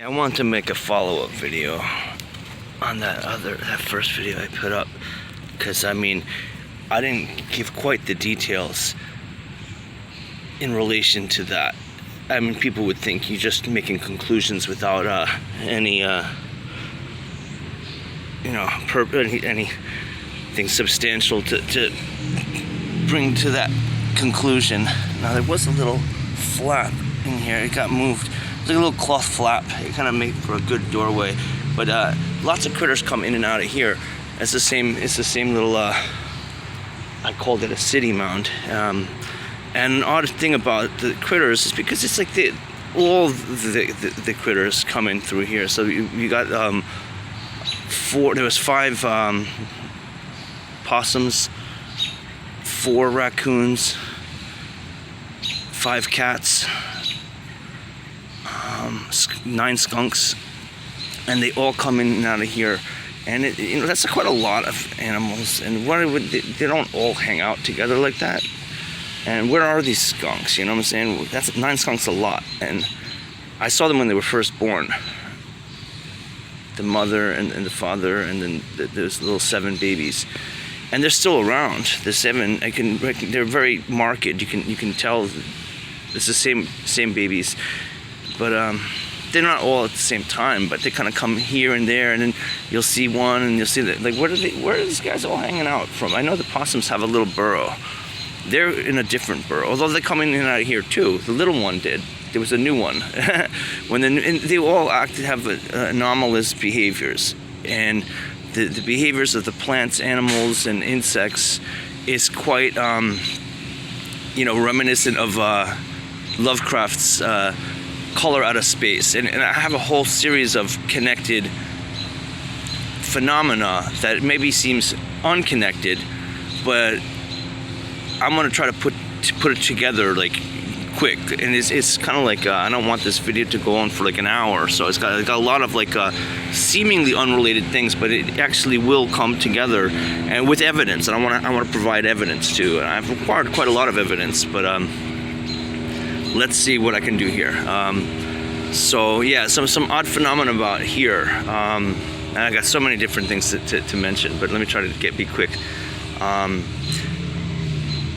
I want to make a follow-up video on that first video I put up, because I mean, I didn't give quite the details in relation to that. I mean, people would think you're just making conclusions without anything substantial to bring to that conclusion. Now, there was a little flap in here. It got moved. It's like a little cloth flap. It kind of made for a good doorway. But lots of critters come in and out of here. It's the same little. I called it a city mound. And an odd thing about the critters is because it's like all the critters come in through here. So you got there was 5 possums, 4 raccoons, 5 cats, 9 skunks, and they all come in and out of here. And that's quite a lot of animals. And they don't all hang out together like that. And where are these skunks? You know what I'm saying? That's 9 skunks a lot. And I saw them when they were first born. The mother and the father, and then there's little 7 babies. And they're still around. The 7, they're very marked. You can tell it's the same babies, but they're not all at the same time. But they kind of come here and there, and then you'll see one, and you'll see that. Like, where are these guys all hanging out from? I know the possums have a little burrow. They're in a different burrow, although they come in and out of here too. The little one did. There was a new one. And they all have anomalous behaviors, and the behaviors of the plants, animals, and insects is quite, reminiscent of Lovecraft's Color Out of Space. And I have a whole series of connected phenomena that maybe seems unconnected, but I'm gonna try to put it together like quick. And it's kind of like I don't want this video to go on for like an hour, so it's got a lot of like seemingly unrelated things, but it actually will come together and with evidence. And I want to provide evidence too. And I've acquired quite a lot of evidence, but let's see what I can do here. So yeah, some odd phenomena about here. And I got so many different things to mention, but let me try to be quick.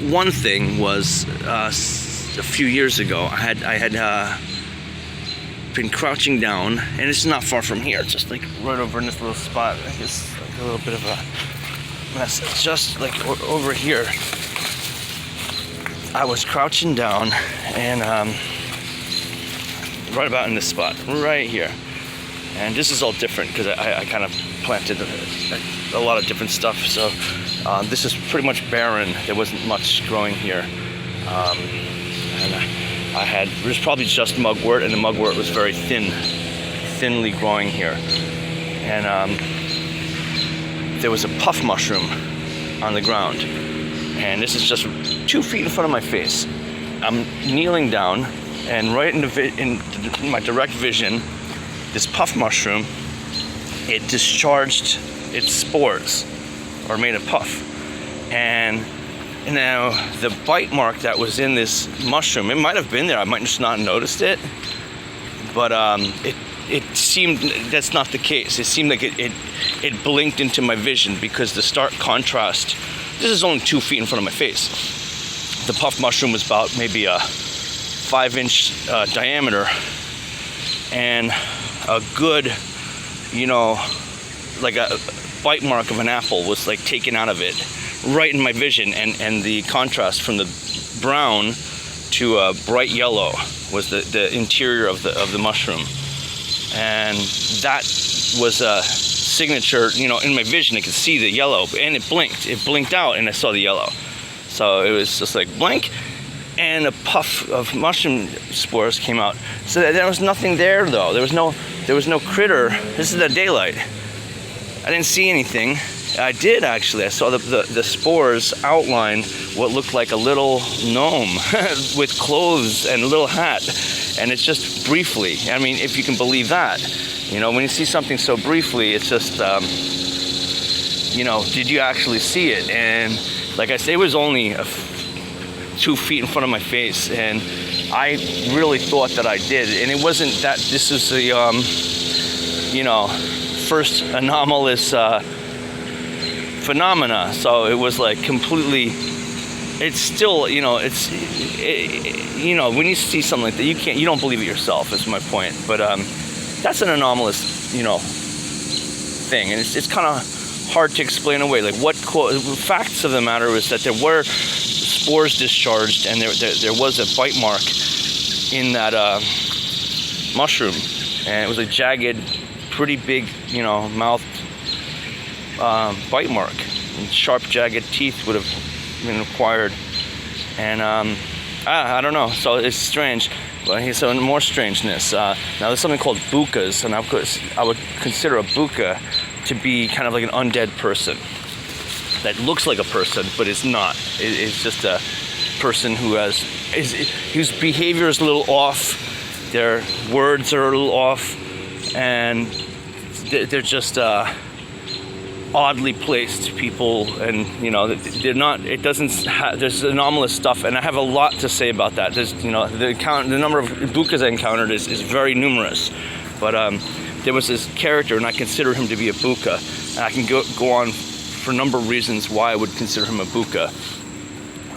One thing was a few years ago, I had been crouching down, and it's not far from here. It's just like right over in this little spot. It's like a little bit of a mess. Just like over here, I was crouching down, and right about in this spot, right here. And this is all different because I kind of planted a lot of different stuff. So this is pretty much barren. There wasn't much growing here. And there's probably just mugwort, and the mugwort was very thinly growing here. And there was a puff mushroom on the ground. And this is just 2 feet in front of my face. I'm kneeling down, and right in my direct vision, this puff mushroom, it discharged its spores, or made a puff. And now the bite mark that was in this mushroom, it might have been there, I might just not noticed it, but it seemed that's not the case. It seemed like it blinked into my vision, because the stark contrast. This is only 2 feet in front of my face. The puff mushroom was about maybe a 5-inch diameter, and a good, like a bite mark of an apple was like taken out of it, right in my vision. And the contrast from the brown to a bright yellow was the interior of the mushroom. And that was a signature, in my vision. I could see the yellow, and it blinked out, and I saw the yellow. So it was just like blink, and a puff of mushroom spores came out. So there was nothing there, though. There was no critter. This is the daylight. I didn't see anything. I did, actually. I saw the spores outline what looked like a little gnome with clothes and a little hat. And it's just briefly. I mean, if you can believe that. When you see something so briefly, it's just, did you actually see it? And like I say, it was only 2 feet in front of my face. And I really thought that I did, and it wasn't that. This is the first anomalous phenomena. So it was like completely. It's still, when you see something like that, you don't believe it yourself. Is my point. But that's an anomalous, thing, and it's kind of hard to explain away. Like facts of the matter is that there were spores discharged, and there was a bite mark in that mushroom, and it was a jagged, pretty big, mouth bite mark, and sharp, jagged teeth would have been acquired, and I don't know. So it's strange. But so more strangeness. Now there's something called bukas, and I would consider a buka to be kind of like an undead person that looks like a person, but it's not. It's just a person whose behavior is a little off. Their words are a little off, and they're just oddly placed people, and they're not. It doesn't. There's anomalous stuff, and I have a lot to say about that. There's the number of bukas I encountered is very numerous, but there was this character, and I consider him to be a buka, and I can go on for a number of reasons why I would consider him a buka.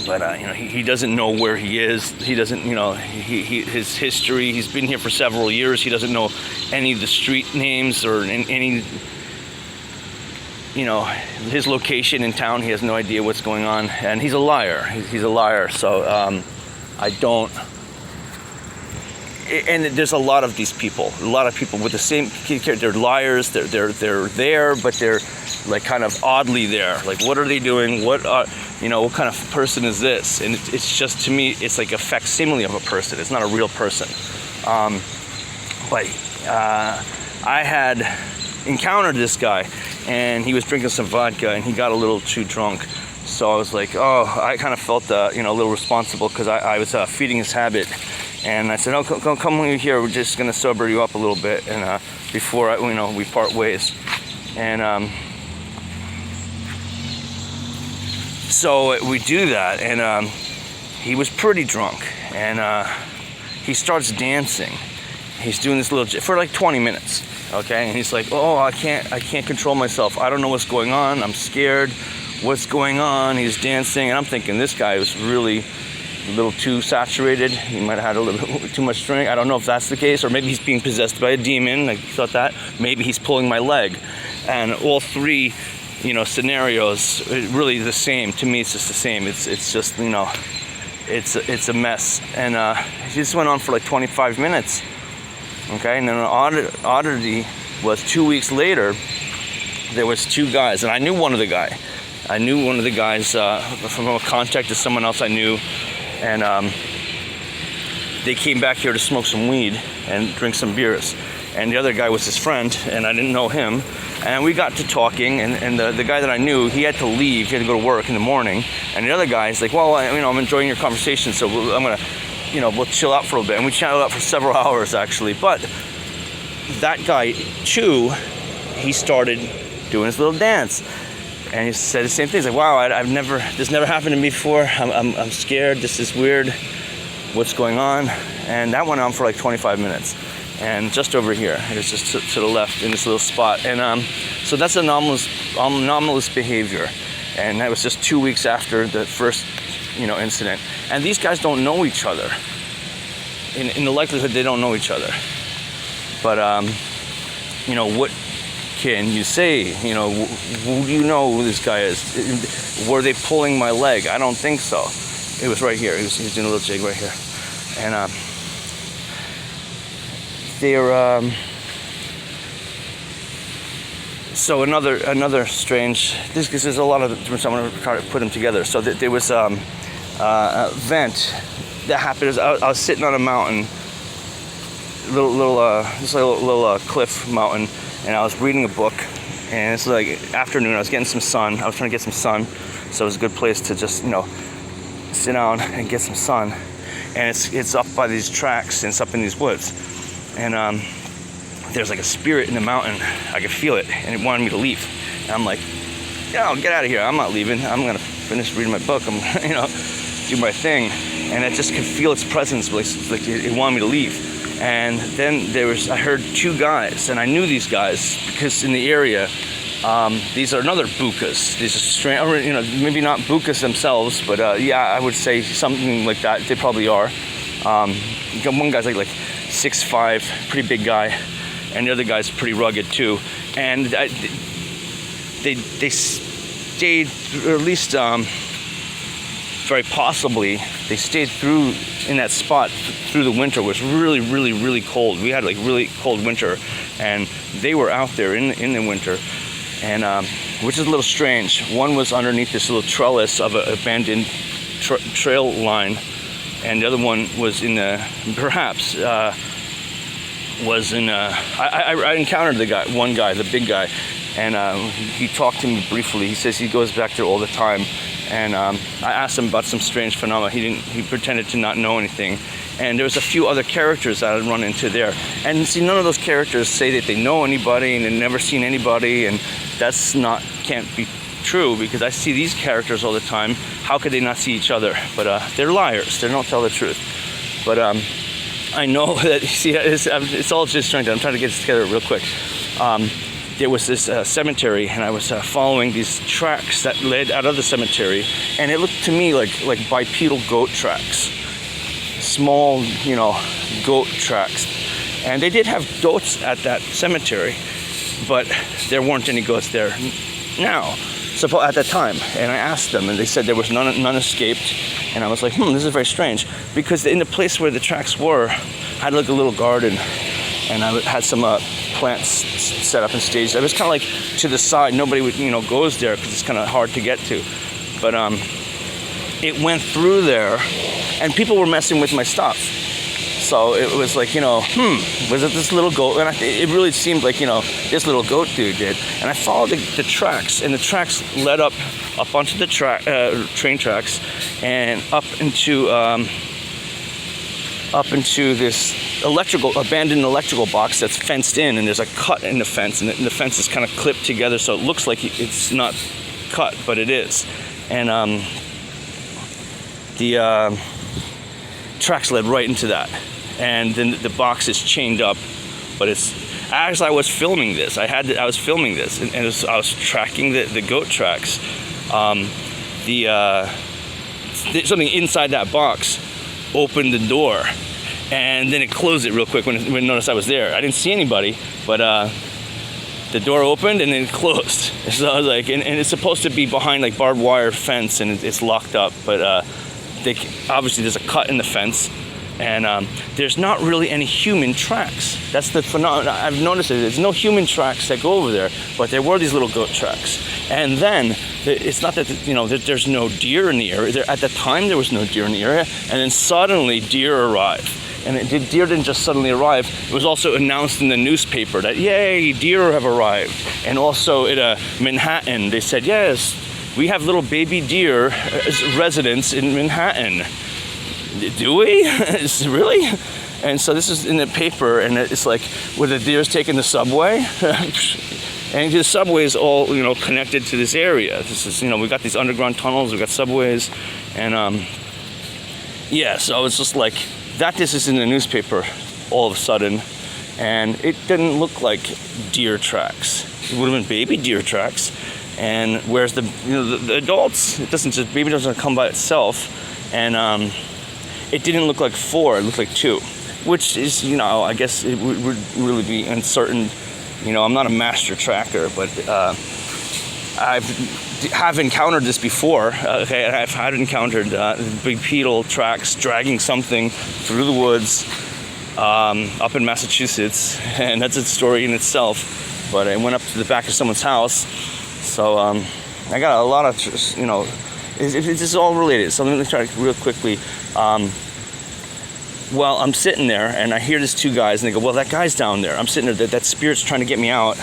But he doesn't know where he is. He doesn't, his history. He's been here for several years. He doesn't know any of the street names or any. His location in town. He has no idea what's going on, and he's a liar. He's a liar. So I don't. And there's a lot of these people. A lot of people with the same character. They're liars. They're there, but they're like kind of oddly there. Like, what are they doing? What kind of person is this? And it's just, to me, it's like a facsimile of a person. It's not a real person. But I had encountered this guy, and he was drinking some vodka, and he got a little too drunk. So I was like, I kind of felt a little responsible, because I was feeding his habit. And I said, come here. We're just gonna sober you up a little bit, and before we part ways. And so we do that, and he was pretty drunk, and he starts dancing. He's doing this little for like 20 minutes, okay? And he's like, I can't control myself. I don't know what's going on. I'm scared. What's going on? He's dancing, and I'm thinking this guy was really a little too saturated. He might have had a little bit too much drink. I don't know if that's the case, or maybe he's being possessed by a demon. I thought that. Maybe he's pulling my leg. And all three, scenarios, really the same. To me, it's just the same. It's just, it's a mess. And it just went on for like 25 minutes. Okay, and then an oddity was 2 weeks later, there was two guys, and I knew one of the guys from a contact to someone else I knew, and they came back here to smoke some weed and drink some beers. And the other guy was his friend, and I didn't know him. And we got to talking, and the guy that I knew, he had to leave. He had to go to work in the morning. And the other guy's like, well, I'm enjoying your conversation, so I'm going to, we'll chill out for a little bit. And we chatted out for several hours, actually. But that guy, too, he started doing his little dance. And he said the same thing. He's like, wow, this never happened to me before. I'm scared. This is weird. What's going on? And that went on for like 25 minutes. And just over here, it was just to the left in this little spot. And so that's anomalous behavior. And that was just 2 weeks after the first, incident. And these guys don't know each other. In the likelihood, they don't know each other. But what can you say? Who do you know who this guy is? Were they pulling my leg? I don't think so. It was right here. He was doing a little jig right here. And they're so another strange. Because there's a lot of different. So I'm going to try to put them together. So there was a vent that happened. I was sitting on a mountain, little cliff mountain. And I was reading a book, and it's like afternoon. I was getting some sun. I was trying to get some sun, so it was a good place to just, sit down and get some sun. And it's up by these tracks, and it's up in these woods. And there's like a spirit in the mountain. I could feel it, and it wanted me to leave. And I'm like, get out of here. I'm not leaving. I'm gonna finish reading my book. I'm, do my thing. and I just could feel its presence, like it wanted me to leave. And then I heard 2 guys, and I knew these guys because in the area, these are another bukas. These are strange, maybe not bukas themselves, but yeah, I would say something like that. They probably are. One guy's like 6'5", pretty big guy, and the other guy's pretty rugged too. And they stayed, or at least very possibly, they stayed through in that spot through the winter. It was really, really, really cold. We had like really cold winter, and they were out there in the winter, and which is a little strange. One was underneath this little trellis of an abandoned trail line, and the other one was in I encountered one guy, the big guy, and he talked to me briefly. He says he goes back there all the time, and I asked him about some strange phenomena. He pretended to not know anything, and there was a few other characters that I'd run into there, and see, none of those characters say that they know anybody and they've never seen anybody, and that's can't be true, because I see these characters all the time. How could they not see each other? But they're liars. They don't tell the truth. But I know that, see, it's all just I'm trying to get this together real quick. There was this cemetery, and I was following these tracks that led out of the cemetery, and it looked to me like bipedal goat tracks, small, goat tracks. And they did have goats at that cemetery, but there weren't any goats there now. So at that time, and I asked them, and they said there was none escaped, and I was like, this is very strange, because in the place where the tracks were, I had like a little garden, and I had some plants set up and staged. I was kind of like to the side. Nobody would, goes there because it's kind of hard to get to. But it went through there, and people were messing with my stuff. So it was like, was it this little goat? And it really seemed like, this little goat dude did. And I followed the tracks, and the tracks led up onto the train tracks, and up into this abandoned electrical box that's fenced in, and there's a cut in the fence, and the fence is kind of clipped together, so it looks like it's not cut, but it is. And the tracks led right into that, and then the box is chained up. But it's actually, I was filming this. I was filming this, and I was tracking the goat tracks. Something inside that box opened the door, and then it closed it real quick when it noticed I was there. I didn't see anybody, but the door opened and then it closed. So I was like, and it's supposed to be behind like barbed wire fence, and it's locked up, but obviously there's a cut in the fence, and there's not really any human tracks. That's the phenomenon. I've noticed it. There's no human tracks that go over there, but there were these little goat tracks. And then it's not that there's no deer in the area. At the time, there was no deer in the area, and then suddenly deer arrived. And the deer didn't just suddenly arrive. It was also announced in the newspaper that, yay, deer have arrived. And also in Manhattan, they said, yes, we have little baby deer residents in Manhattan. Do we? Really? And so this is in the paper, and it's like, where the deer's taking the subway? And the subway is all, connected to this area. This is, we got these underground tunnels, we got subways, and so it's just like, this is in the newspaper all of a sudden, and it didn't look like deer tracks. It would have been baby deer tracks. And whereas the adults, baby doesn't come by itself, and it didn't look like 4, it looked like 2, which is, I guess it would really be uncertain. I'm not a master tracker, but have encountered this before. I've encountered bipedal tracks dragging something through the woods up in Massachusetts, and that's a story in itself. But I went up to the back of someone's house, so I got a lot of, it's all related. So let me try real quickly. Well, I'm sitting there, and I hear these 2 guys, and they go, well, that guy's down there. I'm sitting there, that spirit's trying to get me out.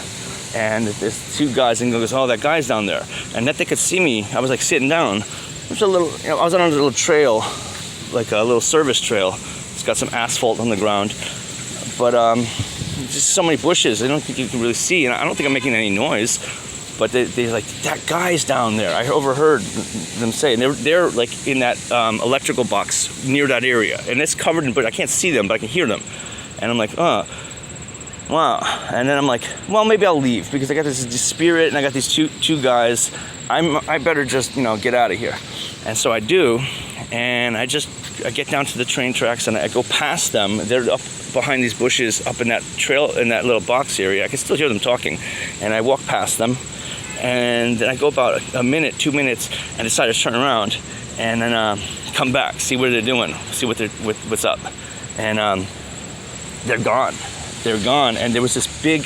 And there's 2 guys, and goes, oh, that guy's down there. And that they could see me, I was like sitting down. There's I was on a little trail, like a little service trail. It's got some asphalt on the ground. But just so many bushes, I don't think you can really see. And I don't think I'm making any noise. But they like, that guy's down there. I overheard them say, and they're like in that electrical box near that area, and it's covered in, but I can't see them, but I can hear them. And I'm like, oh, wow. And then I'm like, well, maybe I'll leave because I got this spirit, and I got these two guys. I better just, get out of here. And so I do, and I get down to the train tracks, and I go past them. They're up behind these bushes, up in that trail, in that little box area. I can still hear them talking, and I walk past them. And then I go about a minute, 2 minutes, and decide to turn around and then come back, see what they're doing, see what's up. And they're gone. They're gone. And there was this big